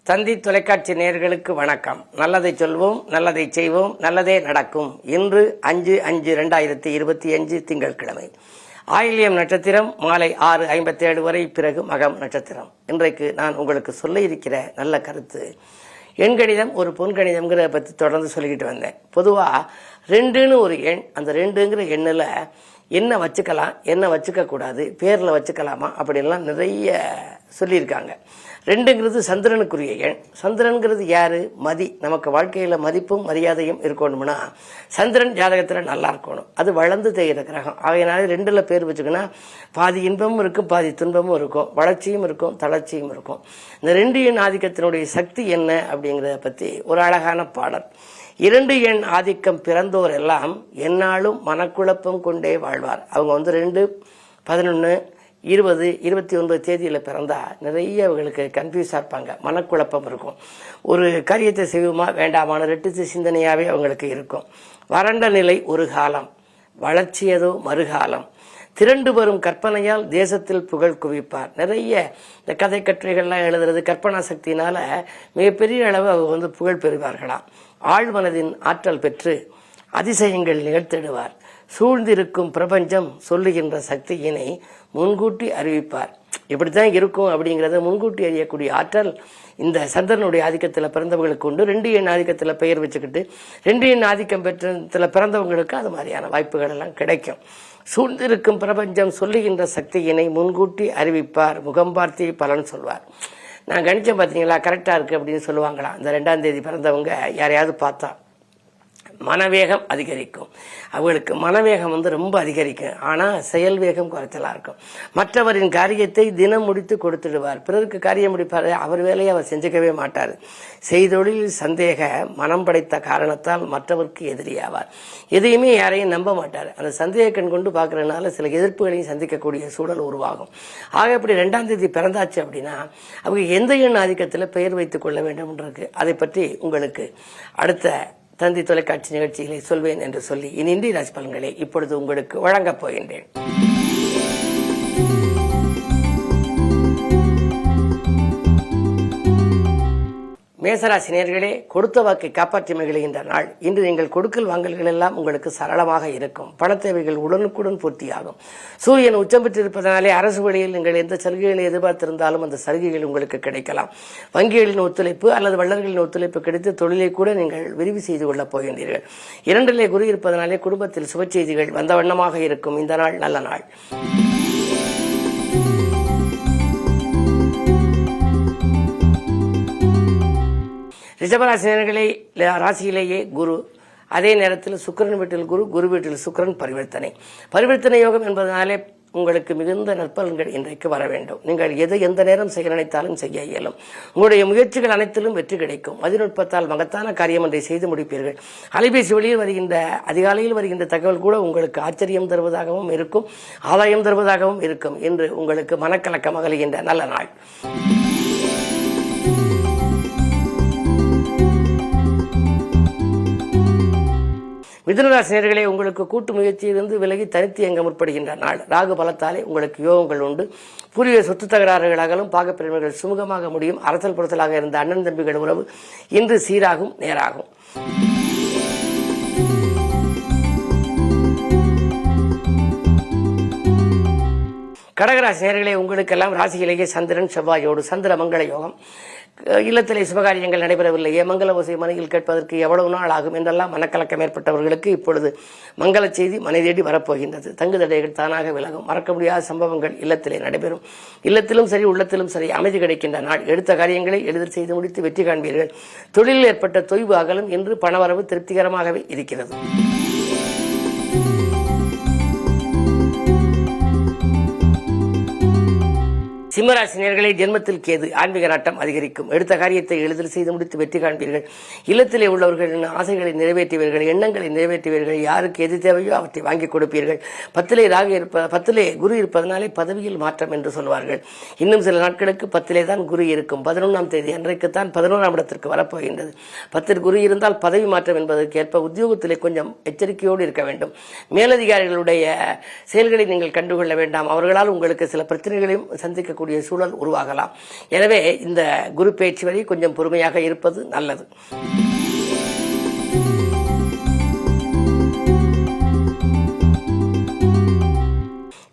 தந்தி தொலைக்காட்சி நேயர்களுக்கு வணக்கம். நல்லதை சொல்வோம், நல்லதை செய்வோம், நல்லதே நடக்கும். இன்று 5/5/2025 திங்கட்கிழமை. ஆயில்யம் நட்சத்திரம் மாலை 6:57 வரை, பிறகு மகம் நட்சத்திரம். இன்றைக்கு நான் உங்களுக்கு சொல்ல இருக்கிற நல்ல கருத்து, எண்கணிதம் ஒரு பொன்கணிதம்ங்கிறத பற்றி தொடர்ந்து சொல்லிக்கிட்டு வந்தேன். பொதுவாக 2ன்னு ஒரு எண், அந்த 2ங்கிற எண்ணில் என்ன வச்சுக்கலாம், என்ன வச்சுக்க கூடாது, பேரில் வச்சுக்கலாமா அப்படின்லாம் நிறைய சொல்லியிருக்காங்க. 2ங்கிறது சந்திரனுக்குரிய எண். சந்திரனுங்கிறது யாரு? மதி. நமக்கு வாழ்க்கையில் மதிப்பும் மரியாதையும் இருக்கணும்னா சந்திரன் ஜாதகத்தில் நல்லா இருக்கணும். அது வளர்ந்து தேகிற கிரகம். ஆகையினால 2ல் பேர் வச்சுக்கன்னா பாதி இன்பமும் இருக்கும், பாதி துன்பமும் இருக்கும், வளர்ச்சியும் இருக்கும், தளர்ச்சியும் இருக்கும். இந்த 2 எண் ஆதிக்கத்தினுடைய சக்தி என்ன அப்படிங்கிறத பற்றி ஒரு அழகான பாடல். 2 எண் ஆதிக்கம் பிறந்தோர் எல்லாம் எந்நாளும் மனக்குழப்பம் கொண்டே வாழ்வார். அவங்க 2, 11, 20, 29 தேதியில் பிறந்தா நிறைய அவங்களுக்கு கன்ஃபியூஸாக இருப்பாங்க, மனக்குழப்பம் இருக்கும். ஒரு காரியத்தை செய்வோமா வேண்டாமான ரெட்டிச்சு சிந்தனையாகவே அவங்களுக்கு இருக்கும். வறண்ட நிலை ஒரு காலம், வளர்ச்சியதோ மறுகாலம். திரண்டு வரும் கற்பனையால் தேசத்தில் புகழ் குவிப்பார். நிறைய இந்த கதை கட்டுரைகள்லாம் எழுதுறது கற்பனா சக்தியினால மிகப்பெரிய அளவு அவங்க புகழ் பெறுவார்களாம். ஆழ்மனதின் ஆற்றல் பெற்று அதிசயங்கள் நிகழ்த்திடுவார். சூழ்ந்திருக்கும் பிரபஞ்சம் சொல்லுகின்ற சக்தியினை முன்கூட்டி அறிவிப்பார். இப்படித்தான் இருக்கும் அப்படிங்கிறத முன்கூட்டி அறியக்கூடிய ஆற்றல் இந்த சந்திரனுடைய ஆதிக்கத்தில் பிறந்தவங்களுக்கு உண்டு. 2 எண் ஆதிக்கத்தில் பெயர் வச்சுக்கிட்டு 2 எண் ஆதிக்கம் பெற்றத்தில் பிறந்தவங்களுக்கு அது மாதிரியான வாய்ப்புகள் எல்லாம் கிடைக்கும். சூழ்ந்திருக்கும் பிரபஞ்சம் சொல்லுகின்ற சக்தியினை முன்கூட்டி அறிவிப்பார், முகம் பார்த்தே பலன் சொல்வார். நான் கணிச்சேன் பார்த்தீங்களா, கரெக்டாக இருக்குது அப்படின்னு சொல்லுவாங்களா. இந்த 2ஆம் தேதி பிறந்தவங்க யாரையாவது பார்த்தா மனவேகம் அதிகரிக்கும். அவங்களுக்கு மனவேகம் ரொம்ப அதிகரிக்கும். ஆனால் செயல் வேகம் குறைச்சலாக இருக்கும். மற்றவரின் காரியத்தை தினம் முடித்து கொடுத்துடுவார். பிறருக்கு காரியம் முடிப்பார், அவர் வேலையை அவர் செஞ்சுக்கவே மாட்டார். செய்தொழில் சந்தேக மனம் படைத்த காரணத்தால் மற்றவருக்கு எதிரியாவார். எதையுமே யாரையும் நம்ப மாட்டார். அந்த சந்தேக கண் கொண்டு பார்க்கறதுனால சில எதிர்ப்புகளையும் சந்திக்கக்கூடிய சூழல் உருவாகும். ஆக இப்படி 2ஆம் தேதி பிறந்தாச்சு அப்படின்னா அவங்க எந்த எண் ஆதிக்கத்தில் பெயர் வைத்துக் கொள்ள வேண்டும் இருக்கு. அதை பற்றி உங்களுக்கு அடுத்த தந்தி தொலைக்காட்சி நிகழ்ச்சிகளை சொல்வேன் என்று சொல்லி இன்றைய ராசி பலன்களை இப்பொழுது உங்களுக்கு வழங்கப் போகின்றேன். மேசராசி நேயர்களே, கொடுத்த வாக்கை காப்பாற்றி மகிழ்கின்ற நாள். இன்று நீங்கள் கொடுக்கல் வாங்கல்கள் எல்லாம் உங்களுக்கு சரளமாக இருக்கும். பணத்தேவைகள் உடனுக்குடன் பூர்த்தியாகும். சூரியன் உச்சம் பெற்றிருப்பதனாலே அரசு வழியில் நீங்கள் எந்த சலுகைகளை எதிர்பார்த்திருந்தாலும் அந்த சலுகைகள் உங்களுக்கு கிடைக்கலாம். வங்கிகளின் ஒத்துழைப்பு அல்லது வள்ளல்களின் ஒத்துழைப்பு கிடைத்து தொழிலை கூட நீங்கள் விரிவு செய்து கொள்ளப் போகின்றீர்கள். 2லே குரு இருப்பதனாலே குடும்பத்தில் சுப செய்திகள் வந்த வண்ணமாக இருக்கும். இந்த நாள் நல்ல நாள். ரிஷபராசினர்களே, ராசியிலேயே குரு, அதே நேரத்தில் சுக்கிரன் வீட்டில் குரு, குரு வீட்டில் சுக்கிரன் பரிவர்த்தனை யோகம் என்பதனாலே உங்களுக்கு மிகுந்த நற்பலன்கள் இன்றைக்கு வர வேண்டும். நீங்கள் எந்த நேரம் செய்ய நினைத்தாலும் செய்ய இயலும். உங்களுடைய முயற்சிகள் அனைத்திலும் வெற்றி கிடைக்கும். மதிநுட்பத்தால் மகத்தான காரியம் ஒன்றை செய்து முடிப்பீர்கள். அலைபேசி வழியில் வருகின்ற அதிகாலையில் வருகின்ற தகவல் கூட உங்களுக்கு ஆச்சரியம் தருவதாகவும் இருக்கும், ஆதாயம் தருவதாகவும் இருக்கும். என்று உங்களுக்கு மனக்கலக்கம் அகலுகின்ற நல்ல நாள். மிதுனராசி நேயர்களே, உங்களுக்கு கூட்டு முயற்சியிலிருந்து விலகி தனித்து இயங்க முற்படுகின்ற நாள். ராகு பலத்தாலே உங்களுக்கு யோகங்கள் உண்டு. பூர்வீக சொத்து தகராறுகளாகவும் பாகப்பிரிவினைகள் சுமூகமாக முடியும். அரசல் புறத்தலாக இருந்த அண்ணன் தம்பிகள் உறவு இன்று சீராகும், நேராகும். கடகராசி நேயர்களே, உங்களுக்கெல்லாம் ராசியிலேயே சந்திரன் செவ்வாயோடு சந்திர மங்கள யோகம். இல்லத்திலே சுபகாரியங்கள் நடைபெறவில்லையே, மங்கள ஓசை மனையில் கேட்பதற்கு எவ்வளவு நாள் ஆகும் என்றெல்லாம் மனக்கலக்கம் ஏற்பட்டவர்களுக்கு இப்பொழுது மங்கள செய்தி மனை தேடி வரப்போகின்றது. தங்கு தடைகள் தானாக விலகும். மறக்க முடியாத சம்பவங்கள் இல்லத்திலே நடைபெறும். இல்லத்திலும் சரி உள்ளத்திலும் சரி அமைதி கிடைக்கின்ற நாள். எடுத்த காரியங்களை எளிதில் செய்து முடித்து வெற்றி காண்பீர்கள். தொழிலில் ஏற்பட்ட தொய்வு அகலும். என்று பணவரவு திருப்திகரமாகவே இருக்கிறது. சிம்மராசி நேயர்களே, ஜென்மத்தில் கேது, ஆன்மீக நாட்டம் அதிகரிக்கும். எடுத்த காரியத்தை எளிதில் செய்து முடித்து வெற்றி காண்பீர்கள். இல்லத்திலே உள்ளவர்களின் ஆசைகளை நிறைவேற்றுவீர்கள், எண்ணங்களை நிறைவேற்றுவீர்கள். யாருக்கு எது தேவையோ அவற்றை வாங்கி கொடுப்பீர்கள். 10லே குரு இருப்பதனாலே பதவியில் மாற்றம் என்று சொல்வார்கள். இன்னும் சில நாட்களுக்கு 10லே தான் குரு இருக்கும். 11ஆம் தேதி அன்றைக்குத்தான் 11ஆம் இடத்திற்கு வரப்போகின்றது. 10ல் குரு இருந்தால் பதவி மாற்றம் என்பதற்கு ஏற்ப உத்தியோகத்திலே கொஞ்சம் எச்சரிக்கையோடு இருக்க வேண்டும். மேலதிகாரிகளுடைய செயல்களை நீங்கள் கண்டுகொள்ள வேண்டாம். அவர்களால் உங்களுக்கு சில பிரச்சனைகளையும் சந்திக்கக்கூடிய வரக்கூடிய சூழல் உருவாகலாம். எனவே இந்த குரு பயிற்சி வரை கொஞ்சம் பொறுமையாக இருப்பது நல்லது.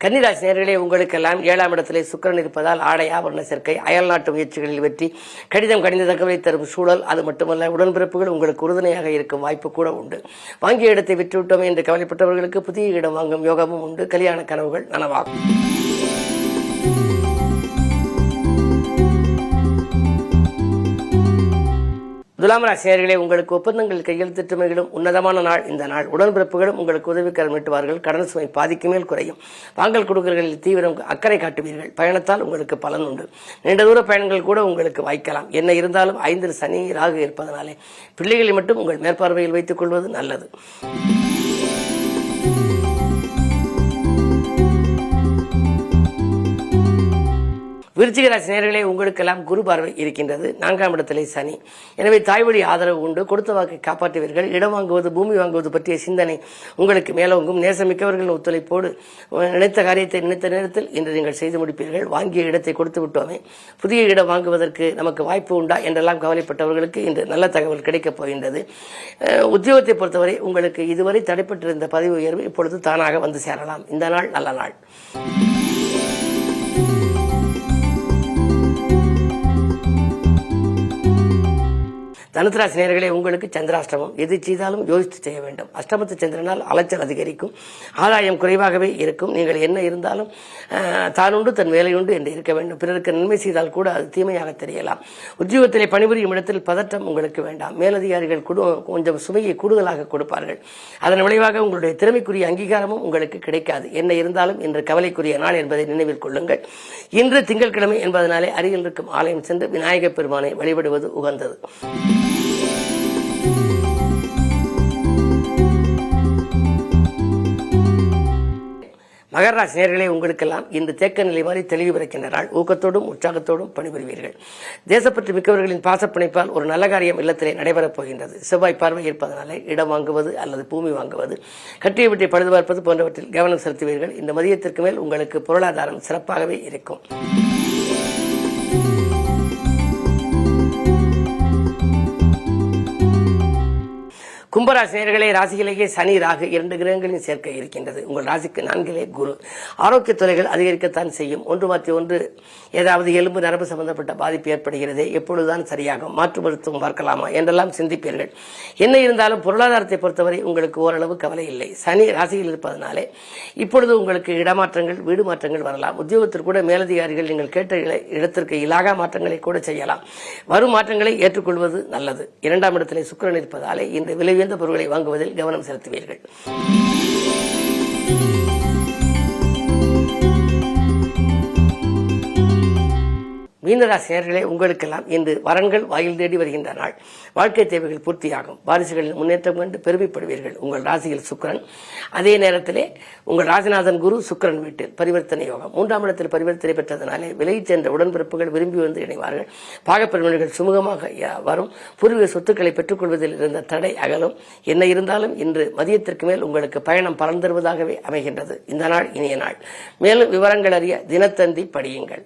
கன்னிராசி நேயர்களே, உங்களுக்கெல்லாம் 7ஆம் இடத்திலே சுக்கிரன் இருப்பதால் ஆடை ஆபரண சேர்க்கை, அயல் நாட்டு முயற்சிகளில் வெற்றி, கடிதம் கணித தகவலை தரும் சூழல், அது மட்டுமல்ல உடன்பிறப்புகள் உங்களுக்கு உறுதுணையாக இருக்கும் வாய்ப்பு கூட உண்டு. வாங்கிய இடத்தை விட்டுவிட்டோமே என்று கவலைப்பட்டவர்களுக்கு புதிய இடம் வாங்கும் யோகமும் உண்டு. கல்யாண கனவுகள் நனவாகும். துலாம் ராசி நேயர்களே, உங்களுக்கு ஒப்பந்தங்கள் கையெழுத்திட்டுமைகளும் உன்னதமான நாள் இந்த நாள். உடன்பிறப்புகளும் உங்களுக்கு உதவிக்கரம் நீட்டுவார்கள். கடன் சுமை பாதிக்கு மேல் குறையும். வாங்கல் கொடுக்கல்களில் தீவிரம் அக்கறை காட்டுவீர்கள். பயணத்தால் உங்களுக்கு பலன் உண்டு. நீண்ட தூர பயணங்கள் கூட உங்களுக்கு வாய்க்கலாம். என்ன இருந்தாலும் 5 சனி ராகு இருப்பதனாலே பிள்ளைகளை மட்டும் உங்கள் மேற்பார்வையில் வைத்துக் கொள்வது நல்லது. விருச்சிக ராசி நேயர்களே, உங்களுக்கெல்லாம் குரு பார்வை இருக்கின்றது. 4ஆம் இடத்திலே சனி. எனவே தாய்வழி ஆதரவு உண்டு. கொடுத்த வாக்கை காப்பாற்றுவீர்கள். இடம் வாங்குவது, பூமி வாங்குவது பற்றிய சிந்தனை உங்களுக்கு மேலோங்கும். நேசமிக்கவர்களின் ஒத்துழைப்போடு நினைத்த காரியத்தை நினைத்த நேரத்தில் இன்று நீங்கள் செய்து முடிப்பீர்கள். வாங்கிய இடத்தை கொடுத்து விட்டோமே, புதிய இடம் வாங்குவதற்கு நமக்கு வாய்ப்பு உண்டா என்றெல்லாம் கவலைப்பட்டவர்களுக்கு இன்று நல்ல தகவல் கிடைக்கப் போகின்றது. உத்தியோகத்தை பொறுத்தவரை உங்களுக்கு இதுவரை தடைப்பட்டிருந்த பதவி உயர்வு இப்பொழுது தானாக வந்து சேரலாம். இந்த நாள் நல்ல நாள். தனுசு ராசி நேயர்களே, உங்களுக்கு சந்திராஷ்டமம். எது செய்தாலும் யோசித்து செய்ய வேண்டும். அஷ்டமத்து சந்திரனால் அலைச்சல் அதிகரிக்கும். ஆதாயம் குறைவாகவே இருக்கும். நீங்கள் என்ன இருந்தாலும் தானுண்டு தன் வேலையுண்டு என்று இருக்க வேண்டும். பிறருக்கு நன்மை செய்தால் கூட அது தீமையாக தெரியலாம். உத்தியோகத்திலே பணிபுரியும் இடத்தில் பதட்டம் உங்களுக்கு வேண்டாம். மேலதிகாரிகள் கொஞ்சம் சுமையை கூடுதலாக கொடுப்பார்கள். அதன் விளைவாக உங்களுடைய திறமைக்குரிய அங்கீகாரமும் உங்களுக்கு கிடைக்காது. என்ன இருந்தாலும் இன்று கவலைக்குரிய நாள் என்பதை நினைவில் கொள்ளுங்கள். இன்று திங்கட்கிழமை என்பதனாலே அருகில் இருக்கும் ஆலயம் சென்று விநாயகப் பெருமானை வழிபடுவது உகந்தது. மகர ராசி நேயர்களே, உங்களுக்கெல்லாம் இந்த தேக்க நிலை மாதிரி தெளிவு பிறக்கின்ற நாள். ஊக்கத்தோடும் உற்சாகத்தோடும் பணிபுரிவீர்கள். தேசப்பற்று மிக்கவர்களின் பாசப்பிணைப்பால் ஒரு நல்ல காரியம் இல்லத்திலே நடைபெறப் போகின்றது. செவ்வாய் பார்வை இருப்பதனாலே இடம் வாங்குவது அல்லது பூமி வாங்குவது, கட்டிய வீட்டை பழுது பார்ப்பது போன்றவற்றில் கவனம் செலுத்துவீர்கள். இந்த மதியத்திற்கு மேல் உங்களுக்கு பொருளாதாரம் சிறப்பாகவே இருக்கும். கும்பராசி நேயர்களே, ராசியிலேயே சனி ராகு 2 கிரகங்களின் சேர்க்கை இருக்கின்றது. உங்கள் ராசிக்கு 4லே குரு. ஆரோக்கிய தொலைகள் அதிகரிக்கத்தான் செய்யும். ஒன்று மாற்றி ஒன்று ஏதாவது எலும்பு நரம்பு சம்பந்தப்பட்ட பாதிப்பு ஏற்படுகிறது. எப்பொழுதுதான் சரியாகும், மாற்று மருத்துவம் பார்க்கலாமா என்றெல்லாம் சிந்திப்பீர்கள். என்ன இருந்தாலும் பொருளாதாரத்தை பொறுத்தவரை உங்களுக்கு ஓரளவு கவலை இல்லை. சனி ராசியில் இருப்பதனாலே இப்பொழுது உங்களுக்கு இடமாற்றங்கள், வீடு மாற்றங்கள் வரலாம். உத்தியோகத்தில் கூட மேலதிகாரிகள் நீங்கள் கேட்ட இடத்திற்கு இலாகா மாற்றங்களை கூட செய்யலாம். வரும் மாற்றங்களை ஏற்றுக்கொள்வது நல்லது. 2ஆம் இடத்திலே சுக்கிரன் இருப்பதாலே இன்று விலை உயர்ந்த பொருட்களை வாங்குவதில் கவனம் செலுத்துவீர்கள். மீனராசி நேயர்களே, உங்களுக்கெல்லாம் இன்று வரன்கள் வாயில் தேடி வருகின்ற நாள். வாழ்க்கை தேவைகள் பூர்த்தியாகும். வாரிசுகளில் முன்னேற்றம் கண்டு பெருமைப்படுவீர்கள். உங்கள் ராசியில் சுக்கிரன், அதே நேரத்திலே உங்கள் ராசிநாதன் குரு சுக்கிரன் வீட்டில் பரிவர்த்தனை யோகம். 3ஆம் இடத்தில் பரிவர்த்தனை பெற்றதனாலே விலகிச் சென்ற உடன்பிறப்புகள் விரும்பி வந்து இணைவார்கள். பாகப்பிரிவினர்கள் சுமூகமாக வரும். பூர்வீக சொத்துக்களை பெற்றுக்கொள்வதில் இருந்த தடை அகலும். என்ன இருந்தாலும் இன்று மதியத்திற்கு மேல் உங்களுக்கு பயணம் பலன் தருவதாகவே அமைகின்றது. இந்த நாள் இனிய நாள். மேலும் விவரங்கள் அறிய தினத்தந்தி படியுங்கள்.